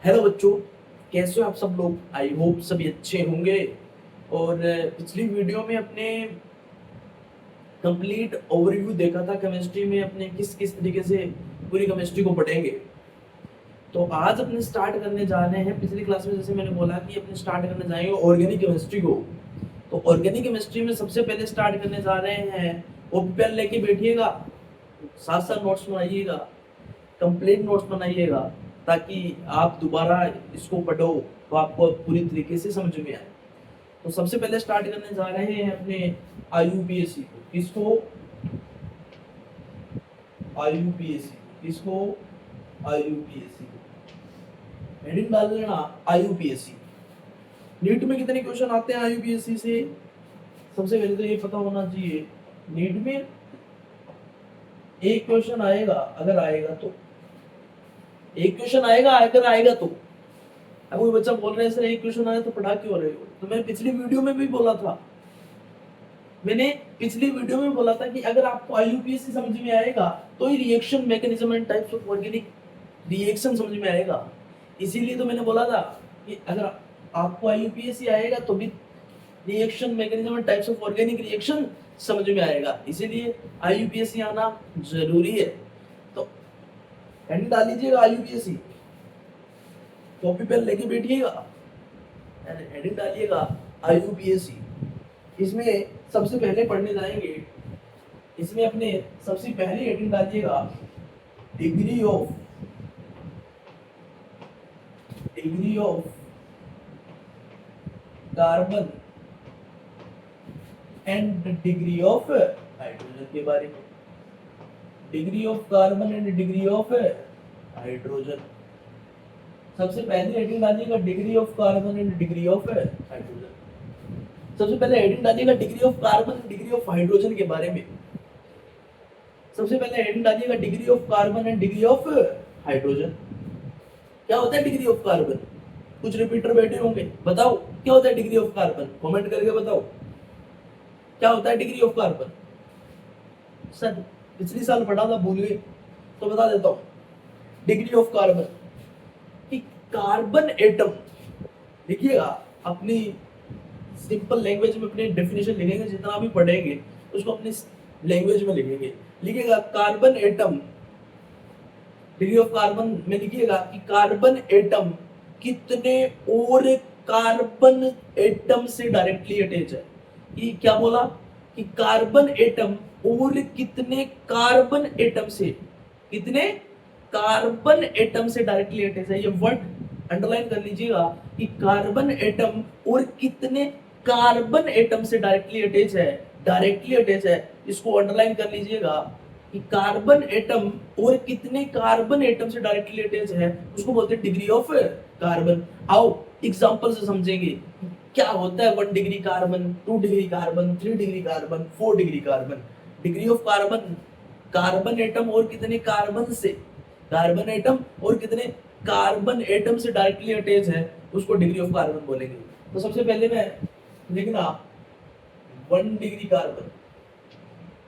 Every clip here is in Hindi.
हेलो बच्चों, कैसे हो आप सब लोग। आई होप सभी अच्छे होंगे। और पिछली वीडियो में अपने कंप्लीट ओवरव्यू देखा था केमिस्ट्री में अपने किस किस तरीके से पूरी केमिस्ट्री को पढ़ेंगे। तो आज अपने स्टार्ट करने जा रहे हैं। पिछली क्लास में जैसे मैंने बोला कि अपने स्टार्ट करने जाएंगे ऑर्गेनिक केमिस्ट्री को। तो ऑर्गेनिक केमिस्ट्री में सबसे पहले स्टार्ट करने जा रहे हैं। ओपीएल लेके बैठिएगा, साथ साथ नोट्स बनाइएगा, कंप्लीट नोट्स बनाइएगा, ताकि आप दोबारा इसको पढ़ो तो आपको पूरी तरीके से समझ में आए। तो सबसे पहले स्टार्ट करने जा रहे हैं अपने आईयूपीएससी को। किसको? आईयूपीएससी। किसको? आईयूपीएससी को हेडिंग डाल लेना आईयूपीएससी। नीट में कितने क्वेश्चन आते हैं आईयूपीएससी से? सबसे पहले तो ये पता होना चाहिए, नीट में एक क्वेश्चन आएगा, अगर आएगा तो एक क्वेश्चन आएगा, अगर आएगा तो। अब कोई बच्चा बोल रहे हैं सर एक क्वेश्चन आया तो पढ़ा क्यों रहे हो? तो मैंने पिछली वीडियो में भी बोला था, कि अगर आपको आईयूपीएससी समझ में आएगा तो ही reaction mechanism and types of organic reaction समझ में आएगा। इसीलिए तो मैंने बोला था कि अगर आपको आईयूपीएससी आएगा तो भी reaction mechanism and types of organic reaction समझ में आएगा। इसीलिए आईयूपीएससी आना जरूरी है। तो हेडिंग डाल लीजिएगा आईयूपीएससी, कॉपी पेन लेके बैठिएगा, हेडिंग डालिएगा आईयूपीएससी। इसमें सबसे पहले पढ़ने जाएंगे, इसमें अपने सबसे पहले हेडिंग डालिएगा degree of carbon and degree of hydrogen के बारे में। Degree of carbon and degree of hydrogen. सबसे पहले हेडिंग डालिएगा degree of carbon and degree of hydrogen. सबसे पहले हेडिंग डालिएगा degree of carbon and degree of hydrogen के बारे में। सबसे पहले हेडिंग डालिएगा degree of carbon and degree of hydrogen. क्या होता है डिग्री ऑफ कार्बन? कुछ रिपीटर बैठे होंगे, बताओ क्या होता है डिग्री ऑफ कार्बन? कमेंट करके बताओ क्या होता है डिग्री ऑफ कार्बन। सर पिछली साल पढ़ा था, भूल गए तो बता देता हूं। डिग्री ऑफ कार्बन कि कार्बन एटम, देखिएगा अपनी सिंपल लैंग्वेज में अपनी डेफिनेशन लिखेंगे, जितना भी पढ़ेंगे उसको अपनी लैंग्वेज में लिखेंगे। लिखिएगा carbon atom, degree of carbon में लिखिएगा कि कार्बन एटम कितने और कार्बन एटम से डायरेक्टली अटैच है। कि क्या बोला कि कार्बन एटम और कितने कार्बन एटम से, कितने कार्बन एटम से डायरेक्टली अटैच है। ये वर्ड अंडरलाइन कर लीजिएगा कि कार्बन एटम और कितने कार्बन एटम से डायरेक्टली अटैच है। डायरेक्टली अटैच है, इसको अंडरलाइन कर लीजिएगा कि कार्बन एटम और कितने कार्बन एटम से डायरेक्टली अटैच है, उसको बोलते हैं डिग्री ऑफ कार्बन। आओ एग्जांपल से समझेंगे क्या होता है 1 degree carbon, 2 degree carbon, 3 degree carbon, 4 degree carbon. Degree of carbon, carbon atom और कितने कार्बन से, कार्बन एटम और कितने कार्बन एटम से डायरेक्टली अटैच है, उसको डिग्री ऑफ कार्बन बोलेंगे। तो सबसे पहले मैं लिखना 1 degree carbon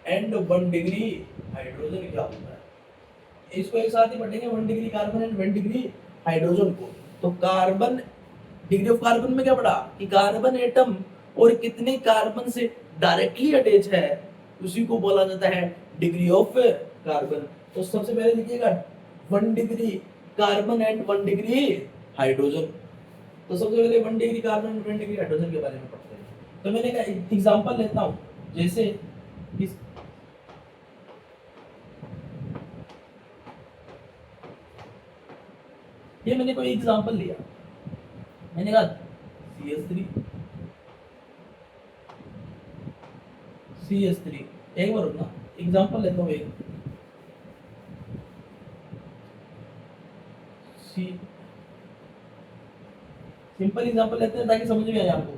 and 1 degree hydrogen क्या होता है, इसको एक साथ ही पढ़ेंगे 1 degree carbon and 1 degree hydrogen को। तो कार्बन, डिग्री ऑफ कार्बन में क्या पढ़ा कि कार्बन एटम और कितने कार्बन से डायरेक्टली अटैच है, उसी को बोला जाता है डिग्री ऑफ कार्बन। तो सबसे पहले लिखिएगा 1 degree carbon and 1 degree hydrogen. तो सबसे पहले 1 degree carbon and 1 degree hydrogen के बारे में पढ़ते हैं। तो मैंने का एग्जांपल लेता हूं, जैसे इस ये मैंने कोई एग्जांपल लिया, मैंने कहा CH3 एक बार रुकना, एग्जांपल लेता हूँ एक सिंपल एग्जांपल लेते हैं ताकि समझ में आए आपको।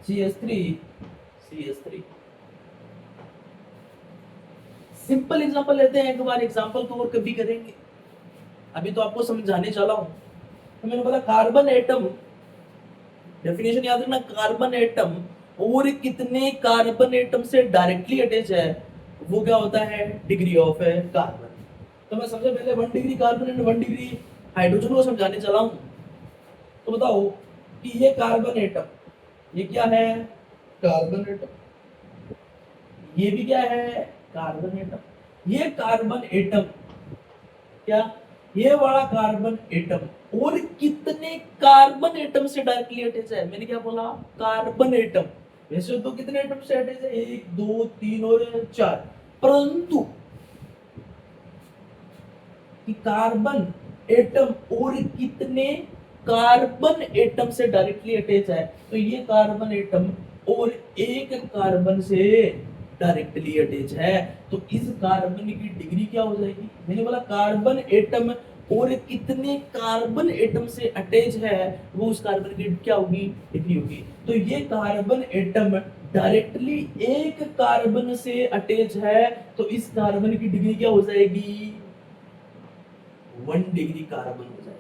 CH3 सिंपल एग्जांपल लेते हैं एक बार, एग्जांपल तो और कभी करेंगे, अभी तो आपको समझाने चला हूं। तो मैंने बोला कार्बन एटम, डेफिनेशन याद रखना, कार्बन एटम और कितने कार्बन एटम से डायरेक्टली अटैच है, वो क्या होता है डिग्री ऑफ कार्बन। तो मैं सबसे पहले 1 degree carbon and 1 degree hydrogen को समझाने चला हूं। तो बताओ कि ये कार्बन एटम, ये क्या है? Carbon atom. ये भी क्या है? Carbon atom. ये कार्बन एटम क्या, ये वाला कार्बन एटम और कितने कार्बन एटम से डायरेक्टली अटैच है? मैंने क्या बोला? Carbon atom. वैसे तो कितने एटम से अटैच है? 1 2 3 और 4, परंतु कि कार्बन एटम और कितने कार्बन एटम से डायरेक्टली अटैच है? तो ये कार्बन एटम और एक कार्बन से डायरेक्टली अटैच है। तो इस कार्बन की डिग्री क्या हो जाएगी? मैंने बोला कार्बन एटम और कितने कार्बन एटम से अटैच है, वो उस कार्बन की क्या होगी? डिग्री होगी। तो ये कार्बन एटम डायरेक्टली एक कार्बन से अटैच है, तो इस कार्बन की डिग्री क्या हो जाएगी? 1 डिग्री कार्बन हो जाएगा।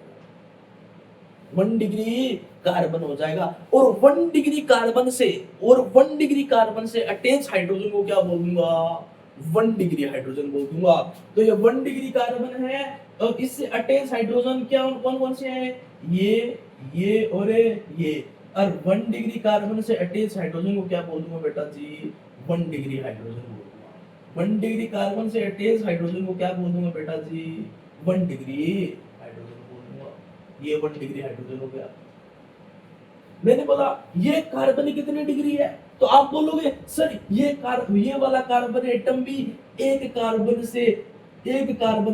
1 डिग्री कार्बन हो जाएगा। और 1 डिग्री कार्बन से और 1 डिग्री कार्बन से अटैच हाइड्रोजन को क्या बोल दूंगा? 1 डिग्री हाइड्रोजन बोल दूंगा। तो ये 1 डिग्री कार्बन है और इससे अटैच हाइड्रोजन क्या कौन कौन से हैं? ये और ये। और 1 डिग्री कार्बन से अटैच हाइड्रोजन को क्या बोल दूंगा बेटा जी? 1 डिग्री हाइड्रोजन बोल दूंगा। 1 डिग्री कार्बन से अटैच हाइड्रोजन को क्या बोल दूंगा बेटा जी? 1 डिग्री हाइड्रोजन बोल दूंगा। ये 1 डिग्री हाइड्रोजन हो गया। मैंने बोला ये कार्बन की कितनी डिग्री है? तो आप बोलोगे सर ये वाला कार्बन एटम भी एक कार्बन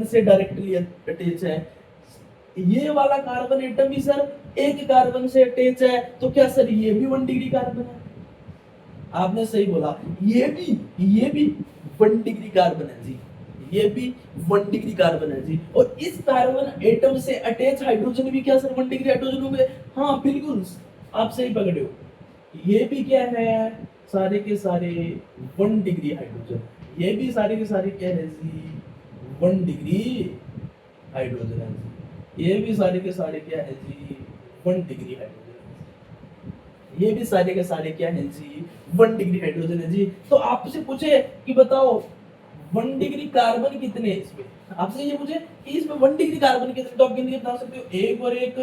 से डायरेक्टली अटैच है। ये वाला कार्बन एटम भी सर एक कार्बन से अटैच है। तो क्या सर ये भी 1 डिग्री कार्बन है? आपने सही बोला, ये भी 1 डिग्री कार्बन है जी। ये भी 1 डिग्री कार्बन है जी। और इस कार्बन एटम से अटैच हाइड्रोजन भी क्या सर 1 डिग्री हाइड्रोजन होंगे? हाँ बिल्कुल, आप सही पकड़े हो। ये भी क्या है? सारे के सारे 1 डिग्री हाइड्रोजन। ये भी सारे के सारे क्या है जी? 1 डिग्री हाइड्रोजन है जी। ये भी सारे के सारे क्या है जी? 1 डिग्री हाइड्रोजन है। ये भी सारे के सारे क्या है जी? 1 डिग्री हाइड्रोजन है जी। तो आपसे पूछे कि बताओ 1 डिग्री कार्बन कितने हैं इसमें? आपसे ये पूछे कि इसमें 1 डिग्री कार्बन कितने, तो आप गिन के बता सकते हो 1 और 1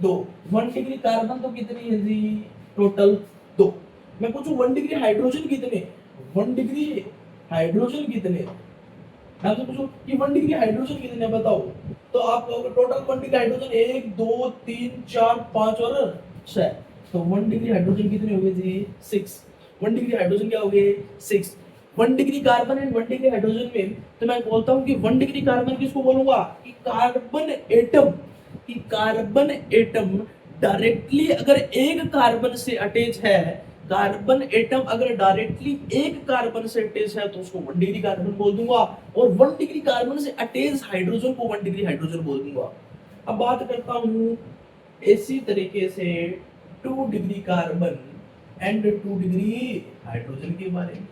2। 1 डिग्री कार्बन तो कितनी है जी? टोटल 2। मैं पूछूं 1 डिग्री हाइड्रोजन कितने? 1 डिग्री हाइड्रोजन कितने? मैं आपसे पूछूं कि 1 डिग्री हाइड्रोजन कितने बताओ, तो आप कहोगे टोटल 1 डिग्री हाइड्रोजन 1 2 3 4 5 और 6। तो 1 डिग्री हाइड्रोजन कितने हो गए जी? 6। 1 डिग्री हाइड्रोजन क्या हो गए? 6। 1 degree carbon and 1 degree hydrogen में तो मैं बोलता हूं कि 1 डिग्री कार्बन किसको बोलूंगा? कि कार्बन एटम डायरेक्टली अगर एक कार्बन से अटैच है, कार्बन एटम अगर डायरेक्टली एक कार्बन से अटैच है तो उसको 1 डिग्री कार्बन बोल दूंगा। और 1 डिग्री कार्बन से अटैच हाइड्रोजन को 1 डिग्री हाइड्रोजन बोल दूंगा। अब बात करता हूं इसी तरीके से 2 degree carbon and 2 degree hydrogen के बारे में।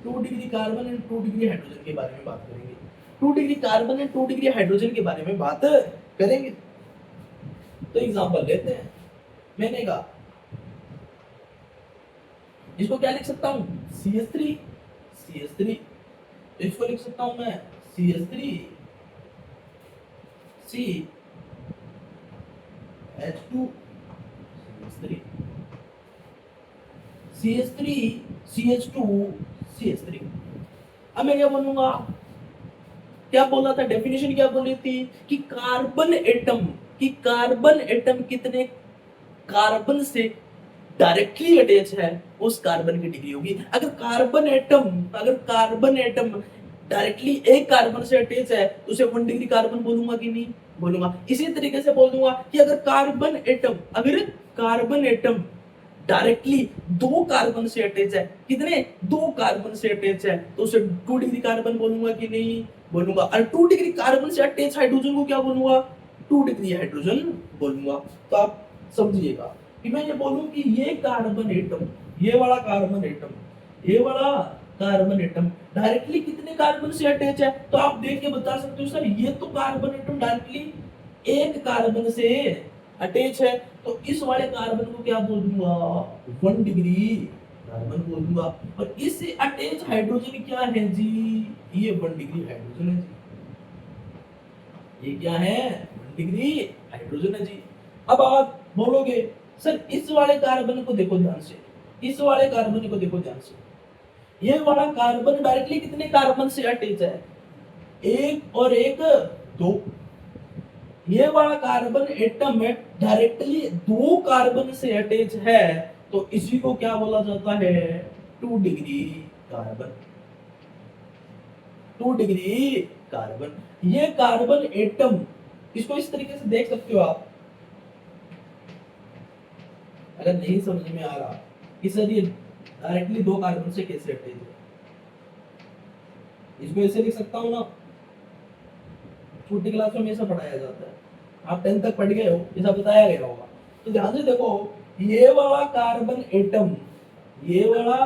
2 degree carbon and 2 degree hydrogen के बारे में बात करेंगे। 2 degree carbon and 2 degree hydrogen के बारे में बात करेंगे। तो एग्जांपल लेते हैं। मैंने कहा इसको क्या लिख सकता हूं? CH3। इसको लिख सकता हूं मैं CH3 CH2 CH3 CH2 CH3। अब मैं क्या बोलूंगा? क्या बोला था? डेफिनेशन क्या बोली थी कि कार्बन एटम कितने कार्बन से डायरेक्टली अटैच है, उस कार्बन की डिग्री होगी। अगर कार्बन एटम डायरेक्टली एक कार्बन से अटैच है तो उसे 1 डिग्री कार्बन बोलूंगा कि नहीं बोलूंगा? इसी तरीके से बोल दूंगा कि अगर कार्बन एटम डायरेक्टली 2 कार्बन से अटैच है, कितने? 2 कार्बन से अटैच है, तो उसे 2 डिग्री कार्बन बोलूंगा कि नहीं बोलूंगा? और 2 डिग्री कार्बन से अटैच हाइड्रोजन को क्या बोलूंगा? 2 डिग्री हाइड्रोजन बोलूंगा। तो आप समझिएगा कि मैं ये बोलूं कि ये वाला कार्बन एटम डायरेक्टली कितने कार्बन से अटैच है, तो आप देख के बता सकते हो सर ये तो कार्बन एटम डायरेक्टली एक कार्बन से अटैच है, तो इस वाले कार्बन को क्या बोल दूंगा? 1 डिग्री कार्बन बोल दूंगा। और इससे अटैच हाइड्रोजन क्या है जी? ये 1 डिग्री हाइड्रोजन है जी। ये क्या है, 1 डिग्री हाइड्रोजन है जी। अब आप बोलोगे सर इस वाले कार्बन को देखो ध्यान से, इस वाले कार्बन को देखो ध्यान से, ये वाला कार्बन डायरेक्टली कितने कार्बन से अटैच है, एक और एक, दो। ये वाला कार्बन एटम में डायरेक्टली 2 कार्बन से अटैच है, तो इसी को क्या बोला जाता है, 2 डिग्री कार्बन। 2 डिग्री कार्बन, ये कार्बन एटम, इसको इस तरीके से देख सकते हो आप, अगर नहीं समझ में आ रहा कि सर ये डायरेक्टली 2 कार्बन से कैसे अटैच है, इसको ऐसे लिख सकता हूं ना, छोटी क्लास में ऐसा पढ़ाया जाता है, आप 10th तक पढ़ गए हो, ऐसा बताया गया होगा। तो ध्यान से देखो, ये वाला कार्बन एटम, ये वाला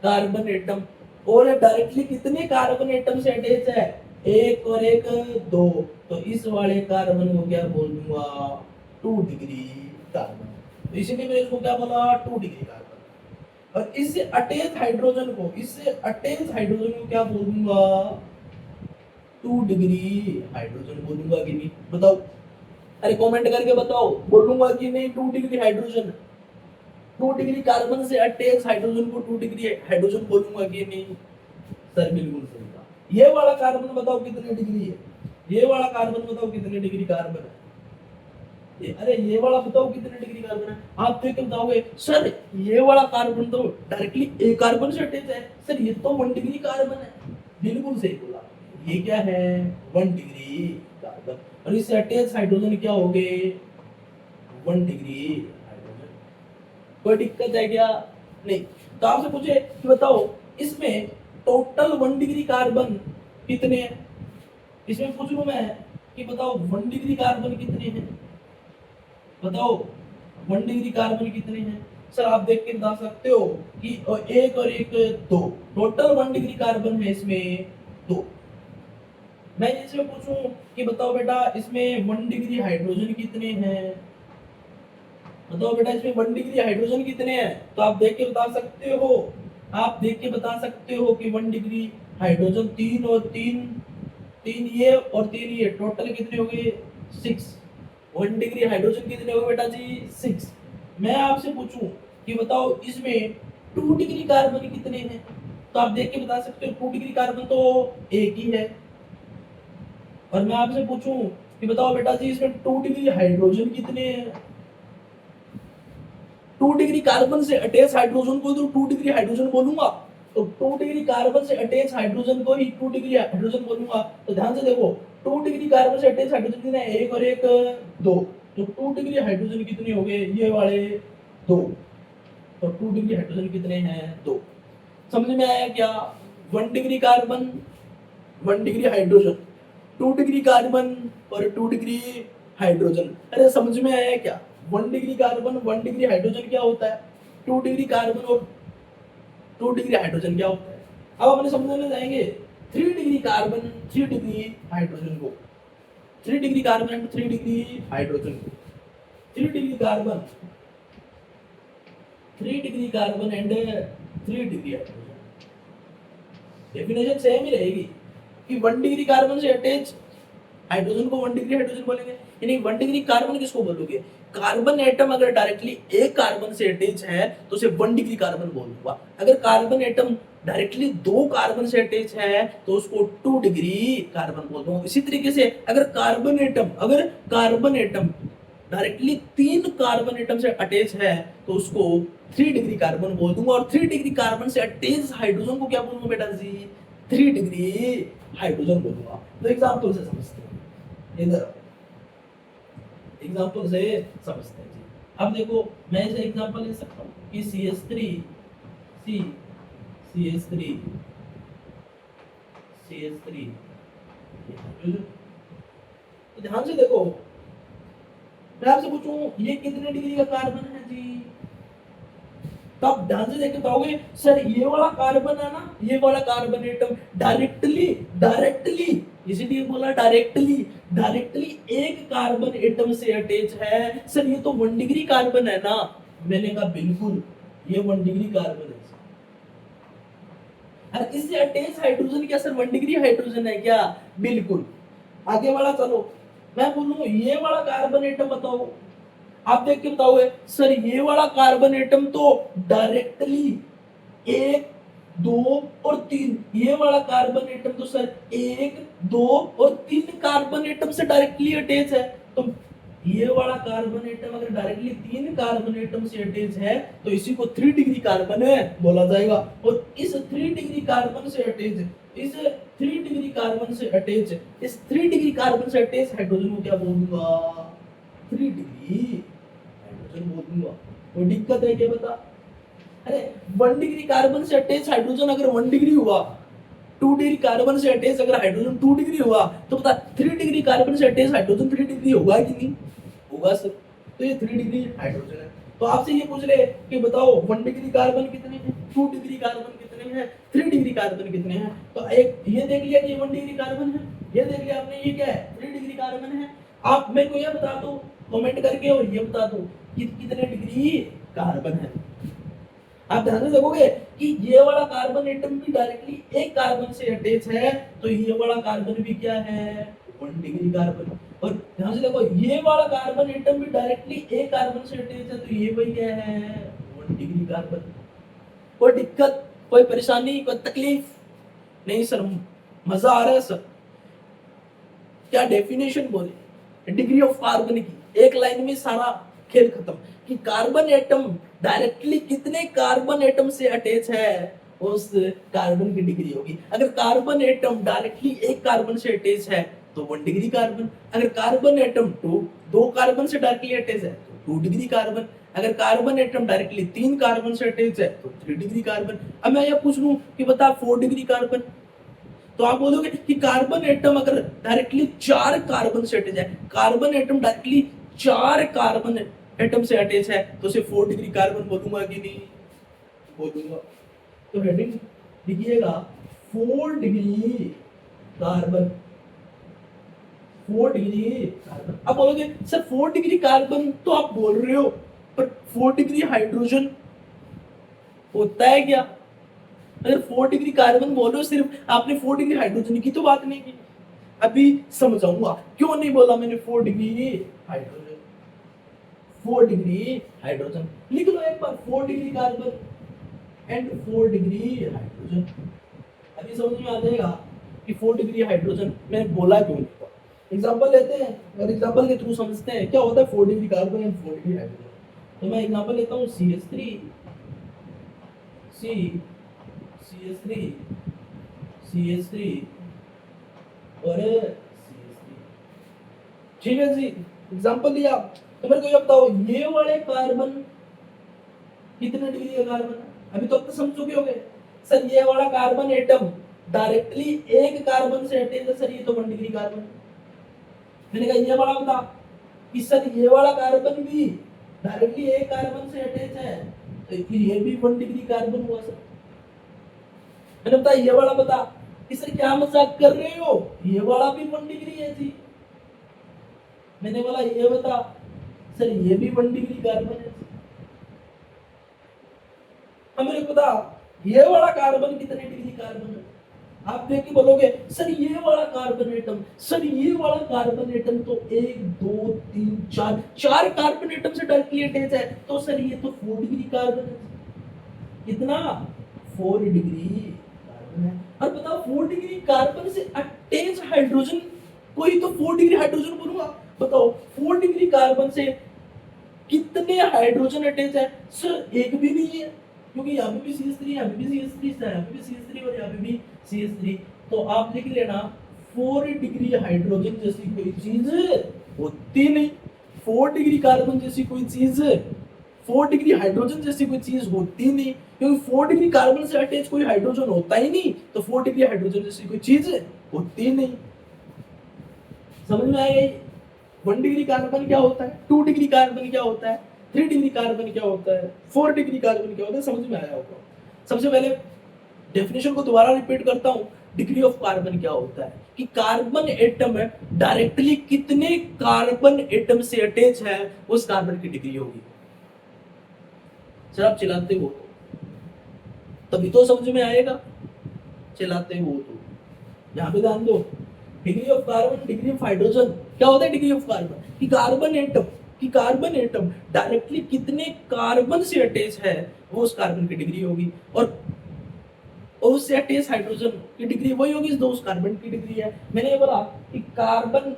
कार्बन एटम और डायरेक्टली कितने कार्बन एटम से अटैच है, एक और एक, दो। तो इस वाले कार्बन को क्या बोल दूंगा, 2 डिग्री कार्बन। तो इसीलिए मैंने इसको क्या बोला, 2 डिग्री कार्बन। और इससे अटैच हाइड्रोजन को, इससे अटैच हाइड्रोजन को क्या बोल दूंगा, 2 डिग्री हाइड्रोजन बोलूंगा कि नहीं, बताओ, अरे कमेंट करके बताओ, बोलूंगा कि नहीं 2 डिग्री हाइड्रोजन, 2 डिग्री कार्बन से अटैच हाइड्रोजन को 2 डिग्री हाइड्रोजन बोलूंगा कि नहीं, सर बिल्कुल सही कहा। ये वाला कार्बन बताओ कितने डिग्री है, ये वाला कार्बन बताओ कितने डिग्री कार्बन है, अरे ये वाला बताओ कितने डिग्री कार्बन है, आप देख के बताओगे सर ये वाला कार्बन तो डायरेक्टली एक कार्बन से अटैच है, सर ये तो 1 डिग्री कार्बन है, बिल्कुल सही बोला, ये क्या है, 1 डिग्री कार्बन। और इससे अटैच हाइड्रोजन क्या हो गए, 1 डिग्री हाइड्रोजन। कोई दिक्कत है क्या, नहीं। तो आपसे पूछे कि बताओ इसमें टोटल 1 डिग्री कार्बन कितने हैं, इसमें पूछ लूं मैं कि बताओ 1 डिग्री कार्बन कितने हैं, बताओ 1 डिग्री कार्बन कितने हैं, सर आप देख के बता सकते हो कि एक और एक, दो, टोटल 1 डिग्री कार्बन है इसमें, दो। मैं इसमें पूछूं कि बताओ बेटा इसमें 1 डिग्री हाइड्रोजन कितने हैं, बताओ बेटा इसमें 1 डिग्री हाइड्रोजन कितने हैं, तो आप देख के बता सकते हो, आप देख के बता सकते हो कि 1 डिग्री हाइड्रोजन 3 और 3, 3 ये और 3 ये, टोटल कितने हो गए, 6। 1 डिग्री हाइड्रोजन कितने हो गए बेटा जी, 6। मैं आपसे पूछूं कि बताओ इसमें 2 डिग्री कार्बन कितने हैं, तो आप देख के बता सकते हो 2 डिग्री कार्बन तो एक ही है। और मैं आपसे पूछूं कि बताओ बेटा जी इसमें 2 डिग्री हाइड्रोजन कितने हैं, 2 डिग्री कार्बन से अटैच हाइड्रोजन को तो 2 डिग्री हाइड्रोजन बोलूंगा, तो 2 डिग्री कार्बन से अटैच हाइड्रोजन को ही 2 डिग्री हाइड्रोजन बोलूंगा। तो ध्यान से देखो 2 डिग्री कार्बन से अटैच हाइड्रोजन कितने हैं, एक और एक, दो। तो 2 डिग्री हाइड्रोजन कितने हो गए, ये वाले, दो। तो 2 डिग्री हाइड्रोजन कितने हैं, दो। समझ में आया क्या, 1 degree carbon, 1 degree hydrogen, 2 degree carbon और 2 डिग्री हाइड्रोजन। अरे समझ में आया क्या, 1 डिग्री कार्बन, 1 डिग्री हाइड्रोजन क्या होता है, 2 डिग्री कार्बन और 2 डिग्री हाइड्रोजन क्या होता है। अब अपने समझने जाएंगे 3 डिग्री कार्बन, 3 डिग्री हाइड्रोजन को, 3 degree carbon and 3 degree hydrogen को, 3 degree carbon, 3 degree carbon and 3 degree hydrogen. Definition same ही रहेगी कि 1 डिग्री कार्बन से अटैच हाइड्रोजन को 1 डिग्री हाइड्रोजन बोलेंगे, यानी 1 डिग्री कार्बन किसको बोलोगे, कार्बन एटम अगर डायरेक्टली एक कार्बन से अटैच है तो उसे 1 डिग्री कार्बन बोलूंगा। अगर कार्बन एटम डायरेक्टली 2 कार्बन से अटैच है तो उसको 2 डिग्री कार्बन बोल दूंगा। इसी तरीके से अगर carbon atom directly 3 carbon atom से अटैच है तो उसको 3 डिग्री कार्बन बोल दूंगा। और 3 डिग्री कार्बन से अटैच हाइड्रोजन को क्या बोलूंगा बेटा जी, 3 डिग्री हाइड्रोजन बोलूंगा। तो एग्जाम्पल से समझते हैं, इधर एग्जाम्पल से समझते हैं जी। अब देखो मैं इसे एग्जाम्पल ले सकता हूँ कि CH3 तो ध्यान से देखो, मैं आपसे पूछूं ये कितने डिग्री का कार्बन है जी, तब ध्यान से देख के पाओगे सर ये वाला कार्बन है ना, ये वाला कार्बन एटम डायरेक्टली इसीलिए बोला डायरेक्टली एक कार्बन एटम से अटैच है, सर ये तो 1 डिग्री कार्बन है ना, मैंने कहा बिल्कुल ये 1 डिग्री कार्बन है। अरे इससे अटैच हाइड्रोजन क्या सर 1 डिग्री हाइड्रोजन है क्या, बिल्कुल। आगे वाला चलो, मैं बोलूँ ये वाला कार्बन एटम बताओ, आप देख के बताओगे सर ये वाला कार्बन एटम तो डायरेक्टली 1, 2 और 3, ये वाला कार्बन एटम तो सर 1, 2 और 3 कार्बन एटम से डायरेक्टली अटैच है। तो ये वाला कार्बन एटम अगर डायरेक्टली 3 कार्बन एटम से अटैच है तो इसी को 3 डिग्री कार्बन है बोला जाएगा। और इस 3 डिग्री कार्बन से अटैच, इस 3 डिग्री कार्बन से अटैच, इस 3 डिग्री कार्बन से अटैच हाइड्रोजन को क्या बोल दूंगा? 3 डिग्री हाइड्रोजन बोल दूंगा। कोई दिक्कत है क्या बता? अरे 1 डिग्री कार्बन से अटैच हाइड्रोजन अगर 1 डिग्री हुआ, 2 डिग्री कार्बन से अटैच अगर हाइड्रोजन 2 डिग्री हुआ, तो बता 3 डिग्री कार्बन से अटैच हाइड्रोजन 3 डिग्री होगा कि नहीं होगा सर? तो ये 3 डिग्री हाइड्रोजन है। तो आपसे ये पूछ ले कि बताओ 1 डिग्री कार्बन कितने हैं, 2 डिग्री कार्बन कितने हैं, 3 डिग्री कार्बन कितने हैं? तो एक ये देख लिया कि 1 डिग्री कार्बन है, ये देख लिया आपने ये क्या है 3 डिग्री कार्बन है। आप मेरे को ये बता दो कमेंट करके और ये बता दो कि कितने डिग्री कार्बन है। आप ध्यान से देखोगे कि ये वाला कार्बन एटम भी डायरेक्टली एक कार्बन से अटैच है, तो ये वाला कार्बन भी क्या है 1 डिग्री कार्बन। और ध्यान से देखो ये वाला कार्बन एटम भी डायरेक्टली एक कार्बन से अटैच है, तो ये भी क्या है 1 डिग्री कार्बन। कोई दिक्कत, कोई परेशानी, कोई तकलीफ नहीं सर? मजा आ रहा है सर? क्या डेफिनेशन बोले डिग्री ऑफ कार्बन की, एक लाइन में सारा खेल खत्म कि कार्बन एटम डायरेक्टली कितने कार्बन एटम से अटैच है उस कार्बन की डिग्री होगी। अगर कार्बन एटम डायरेक्टली एक कार्बन से अटैच है तो 1 डिग्री कार्बन। अगर कार्बन एटम दो कार्बन से डायरेक्टली अटैच है तो 2 डिग्री कार्बन। अगर कार्बन एटम डायरेक्टली 3 कार्बन से अटैच है तो 3 डिग्री कार्बन। अब मैं ये पूछ लूं कि बता 4 डिग्री कार्बन, तो आप बोलोगे कि कार्बन एटम अगर डायरेक्टली 4 कार्बन से अटैच है, carbon atom directly 4 carbon atom से अटैच है तो उसे 4 डिग्री कार्बन बोलूंगा कि नहीं बोलूंगा? तो हेडिंग लिखिएगा 4 डिग्री कार्बन, 4 डिग्री कार्बन। अब बोलोगे सर 4 डिग्री कार्बन तो आप बोल रहे हो, पर 4 डिग्री हाइड्रोजन होता है क्या? अगर 4 डिग्री कार्बन बोलो सिर्फ, आपने 4 डिग्री हाइड्रोजन की तो बात नहीं की। अभी समझाऊंगा क्यों नहीं बोला मैंने 4 डिग्री हाइड्रोजन। 4 डिग्री हाइड्रोजन लिख लो एक बार, 4 degree carbon and 4 degree hydrogen. अभी समझ में आ जाएगा कि 4 डिग्री हाइड्रोजन मैंने बोला क्यों नहीं था। एग्जांपल लेते हैं और एग्जांपल के थ्रू समझते हैं क्या होता है 4 degree carbon and 4 degree hydrogen. तो मैं एग्जांपल लेता हूं CH3 और CH3। ठीक है जी, एग्जांपल लिया। तो मेरे को ये बताओ ये वाले कार्बन कितने डिग्री का कार्बन है? अभी तो समझ चुके होगे सर ये वाला कार्बन एटम डायरेक्टली एक कार्बन से अटैच है सर, ये तो 1 डिग्री कार्बन। मैंने कहा ये वाला बता कि सर ये वाला कार्बन भी डायरेक्टली एक कार्बन से अटैच है, तो फिर ये भी 1 डिग्री कार्बन हुआ सर। मैंने बताया ये वाला बता कि सर क्या मजाक कर रहे हो, ये वाला भी 1 डिग्री है जी। मैंने बोला ये बता सर ये भी 1 डिग्री कार्बन है। अब मेरे को बता ये वाला कार्बन कितने डिग्री कार्बन है? आप देख के बोलोगे सर ये वाला कार्बन एटम, सर ये वाला कार्बन एटम तो 1 2 3 4 कार्बन एटम से डायरेक्टली अटैच है, तो सर ये तो 4 डिग्री कार्बन है। कितना 4 डिग्री कार्बन है। और बताओ 4 डिग्री कार्बन से अटैच हाइड्रोजन कोई तो 4 डिग्री हाइड्रोजन बोलूंगा। बताओ 4 डिग्री कार्बन से कितने हाइड्रोजन अटैच है? सर एक भी नहीं है, क्योंकि यहाँ पे भी CH3, यहाँ पे भी CH3, यहाँ पे भी CH3 और यहाँ पे भी CH3। तो आप लिख लेना 4 डिग्री हाइड्रोजन जैसी कोई चीज होती नहीं, 4 डिग्री कार्बन जैसी कोई चीज, 4 डिग्री हाइड्रोजन जैसी कोई चीज होती नहीं, क्योंकि 4 डिग्री कार्बन से अटैच कोई हाइड्रोजन होता ही नहीं, तो 4 डिग्री हाइड्रोजन जैसी कोई चीज होती नहीं। समझ में आएगा? 1 डिग्री कार्बन क्या होता है, 2 डिग्री कार्बन क्या होता है, 3 डिग्री कार्बन क्या होता है, 4 डिग्री कार्बन क्या होता है, समझ में आया होगा। सबसे पहले डेफिनेशन को दोबारा रिपीट करता हूं, डिग्री ऑफ कार्बन क्या होता है कि कार्बन एटम डायरेक्टली कितने कार्बन एटम से अटैच है उस कार्बन की डिग्री होगी। सर आप चिल्लाते हो तभी तो समझ में आएगा, चिल्लाते हो तो। यहां पे ध्यान दो degree of carbon, degree of hydrogen. क्या होता है डिग्री ऑफ कार्बन? कि कार्बन एटम डायरेक्टली कितने कार्बन से अटैच है, वो उस कार्बन की डिग्री होगी। और उससे अटैच हाइड्रोजन की डिग्री वही होगी जो उस कार्बन की डिग्री है। मैंने ये बोला कि कार्बन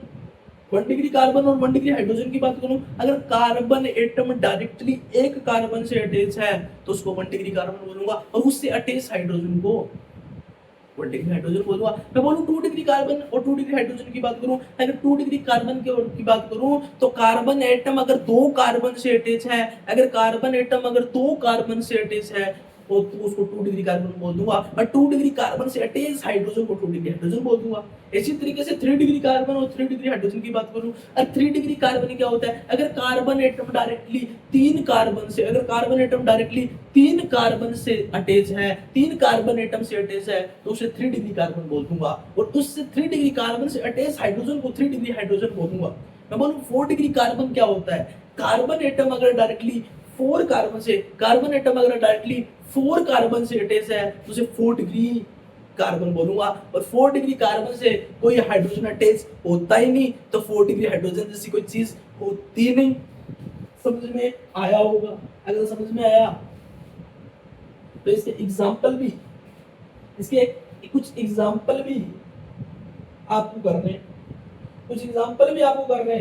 1 डिग्री कार्बन और 1 डिग्री हाइड्रोजन की बात करूं, अगर कार्बन एटम डायरेक्टली एक कार्बन से अटैच है तो उसको 1 डिग्री कार्बन बोलूंगा, और उससे अटैच हाइड्रोजन को 1 डिग्री हाइड्रोजन बोलूंगा। मैं बोलूं 2 डिग्री कार्बन और 2 डिग्री हाइड्रोजन की बात करूं, अगर 2 डिग्री कार्बन की बात करूं तो कार्बन एटम अगर 2 कार्बन से अटैच है, अगर कार्बन एटम अगर 2 कार्बन से अटैच है तो उसको 2 डिग्री कार्बन बोल दूंगा, और 2 डिग्री कार्बन से अटैच हाइड्रोजन को 2 डिग्री हाइड्रोजन बोल दूंगा। इसी तरीके से 3 डिग्री कार्बन और 3 डिग्री हाइड्रोजन की बात करूं, और 3 डिग्री कार्बन क्या होता है, अगर कार्बन एटम डायरेक्टली 3 कार्बन से, अगर कार्बन एटम डायरेक्टली 3 कार्बन से अटैच है, 3 कार्बन एटम से अटैच है तो उसे 3 डिग्री कार्बन बोल दूंगा, और उससे 3 डिग्री कार्बन से अटैच हाइड्रोजन को 3 डिग्री हाइड्रोजन बोल दूंगा। मैं बोलूं 4 डिग्री कार्बन क्या होता है, कार्बन एटम अगर डायरेक्टली 4 कार्बन से, कार्बन एटम अगर डायरेक्टली 4 कार्बन से अटैच है तो उसे 4 डिग्री कार्बन बोलूंगा, और 4 डिग्री कार्बन से कोई हाइड्रोजन अटैच होता ही नहीं, तो 4 डिग्री हाइड्रोजन जैसी कोई चीज होती नहीं। समझ में आया होगा? अगर समझ में आया तो इसके एग्जांपल भी, इसके कुछ एग्जांपल भी आपको करने,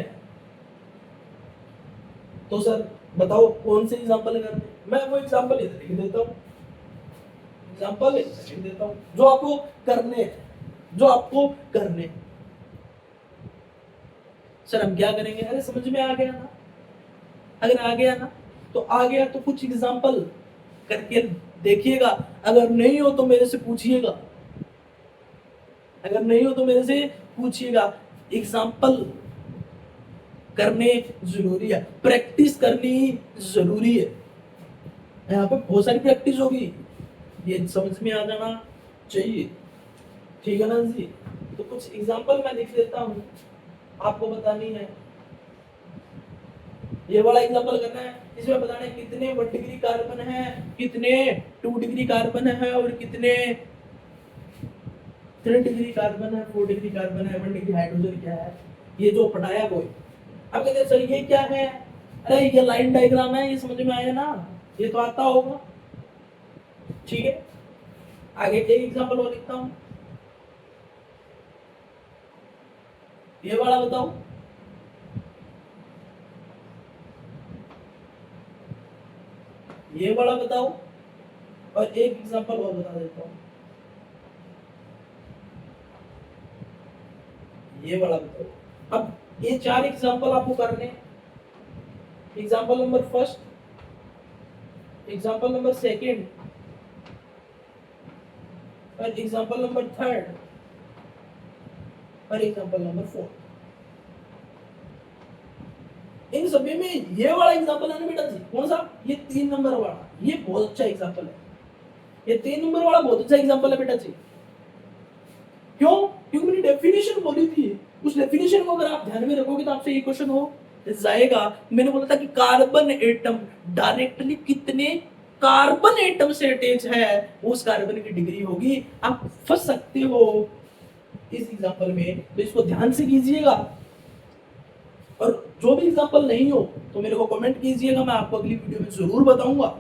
तो सर बताओ कौन से एग्जांपल करने? मैं वो एग्जांपल इधर लिख देता हूँ, जो आपको करने। सर हम क्या करेंगे? अरे समझ में आ गया ना? अगर आ गया ना तो आ गया, तो कुछ एग्जांपल करके देखिएगा, अगर नहीं हो तो मेरे से पूछिएगा, एग्जांपल करने जरूरी है, प्रैक्टिस करनी जरूरी है। यहाँ पे बहुत सारी प्रैक्टिस होगी, ये समझ में आ जाना चाहिए, ठीक है ना जी? तो कुछ एग्जांपल मैं लिख देता हूँ, आपको बतानी है। ये वाला एग्जांपल करना है, इसमें बताना है कितने 1 डिग्री कार्बन है, कितने 2 डिग्री कार्बन है, और कितने 3 डिग्री कार्बन है, 4 डिग्री कार्बन है, 1 डिग्री हाइड्रोजन क्या है, ये जो पढ़ाया कोई। अब कहते हैं सर ये क्या है? अरे ये लाइन डायग्राम है, ये समझ में आया ना? ये तो आता होगा, ठीक है। आगे एक एग्जांपल और लिखता हूं, ये वाला बताओ। ये वाला बताओ, और एक एग्जांपल और बता देता हूं, ये वाला बताओ। अब ये 4 एग्जांपल आपको करने, example number first, example number second, और एग्जांपल नंबर थर्ड, और एग्जांपल नंबर 4। इन सभी में ये वाला एग्जांपल है ना बेटा जी, कौन सा? ये 3 नंबर वाला, ये बहुत अच्छा एग्जांपल है, ये 3 नंबर वाला बहुत अच्छा एग्जांपल है बेटा जी। क्यों? क्योंकि मैंने डेफिनेशन बोली थी, उस डेफिनेशन को अगर आप ध्यान में रखोगे तो आपसे ये क्वेश्चन हो जाएगा। मैंने बोला था कि कार्बन एटम डायरेक्टली कितने कार्बन एटम से अटैच है, उस कार्बन की डिग्री होगी। आप फंस सकते हो इस एग्जांपल में, तो इसको ध्यान से कीजिएगा, और जो भी एग्जांपल नहीं हो तो मेरे को कमेंट कीजिएगा, मैं आपको अगली वीडियो में जरूर बताऊंगा।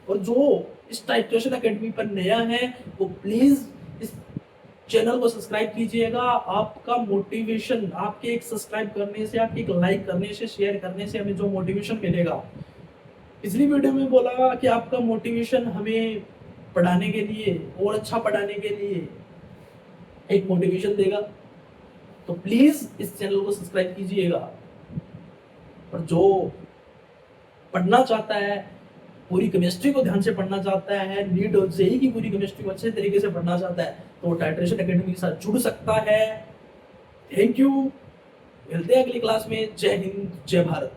और जो इस टाइट्रेशन एकेडमी पर नया है वो प्लीज इस चैनल को सब्सक्राइब कीजिएगा। आपका मोटिवेशन, आपके एक सब्सक्राइब करने से, आपके एक लाइक करने से, शेयर करने से हमें जो मोटिवेशन मिलेगा, पिछली वीडियो में बोला कि आपका मोटिवेशन हमें पढ़ाने के लिए और अच्छा पढ़ाने के लिए एक मोटिवेशन देगा। तो प्लीज इस चैनल को सब्सक्राइब कीजिएगा, और जो पढ़ना चाहता है, पूरी केमिस्ट्री को ध्यान से पढ़ना चाहता है, नीट और जेईई की पूरी केमिस्ट्री को अच्छे तरीके से पढ़ना चाहता है, तो वो टाइट्रेशन एकेडमी के साथ जुड़ सकता है। थैंक यू, मिलते हैं अगली क्लास में। जय हिंद, जय भारत।